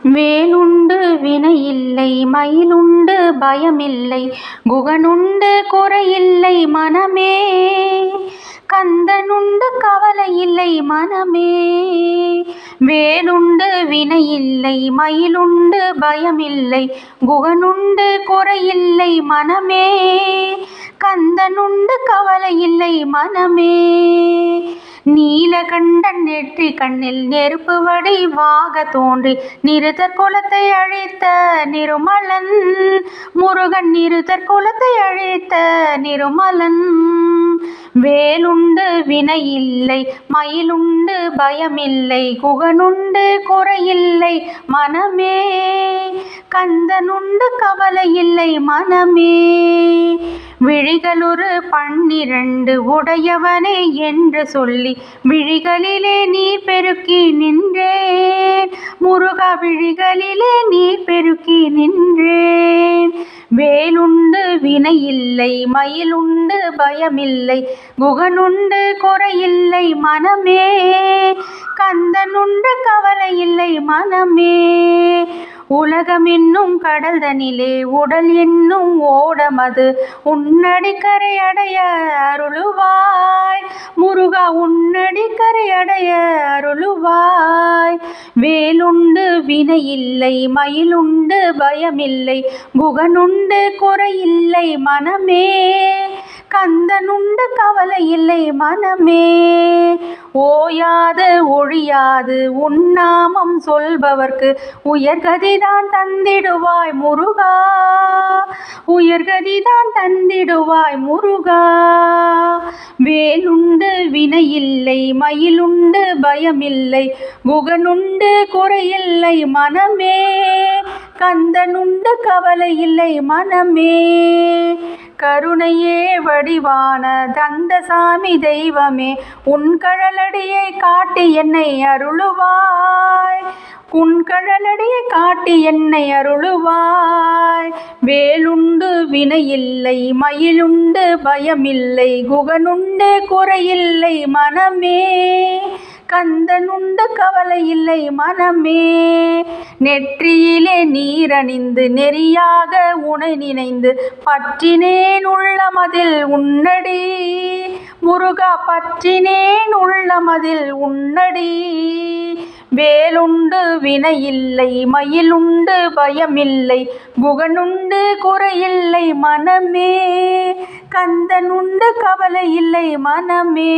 வேலுண்டு வினையில்லை மயிலுண்டு பயமில்லை குகனுண்டு குறையில்லை மனமே கந்தனுண்டு கவலையில்லை மனமே. வேலுண்டு வினையில்லை மயிலுண்டு பயமில்லை குகனுண்டு குறையில்லை மனமே கந்தனுண்டு கவலையில்லை மனமே. நீலகண்டன் நெற்றி கண்ணில் நெருப்பு வடிவாக தோன்றி நிருதர் குலத்தை அழித்த நிருமலன் முருகன் நிருதர் குலத்தை அழித்த நிருமலன். வேலுண்டு வினையில்லை மயிலுண்டு பயமில்லை குகனுண்டு குறையில்லை மனமே கந்தனுண்டு கவலையில்லை மனமே. விழிகளுரு 12 உடையவனே என்று சொல்லி விழிகளிலே நீர் பெருக்கி நின்றேன் முருகா விழிகளிலே நீர் பெருக்கி நின்றேன். வேலுண்டு வினையில்லை மயிலுண்டு பயமில்லை குகனுண்டு குறையில்லை மனமே கந்தனுண்டு கவலையில்லை மனமே. உலகமென்னும் கடல் தனிலே உடல் என்னும் ஓடமது உன்னடிக்கரை அடைய அருளுவாய் முருகா உன்னடிக்கரை அடைய அருளுவாய். வேலுண்டு வினையில்லை மயிலுண்டு பயமில்லை குகனுண்டு குறையில்லை மனமே கந்தனுண்டு கவலையில்லை மனமே. ஓயாது ஒழியாது உன்னாமம் சொல்பவர்க்கு உயர்கதிதான் தந்திடுவாய் முருகா உயர்கதிதான் தந்திடுவாய் முருகா. வேலுண்டு வினையில்லை மயிலுண்டு பயமில்லை குகனுண்டு குறையில்லை மனமே கந்தனுண்டு கவலையில்லை மனமே. கருணையே வடிவான கந்தசாமி தெய்வமே உன் கழலடியை காட்டி என்னை அருளுவாய் உன் கழலடியை காட்டி என்னை அருளுவாய். வேலுண்டு வினையில்லை மயிலுண்டு பயமில்லை குகனுண்டு குறையில்லை மனமே கந்தனுண்டு கவலையில்லை மனமே. நெற்றியிலே நீரணிந்து நெறியாக உனை நினைந்து பற்றினேன் உள்ளமதில் உன்னடி முருகா பற்றினேன் உள்ளமதில் உன்னடி. வேலுண்டு வினையில்லை மயிலுண்டு பயமில்லை குகனுண்டு குறையில்லை மனமே கந்தனுண்டு கவலையில்லை மனமே.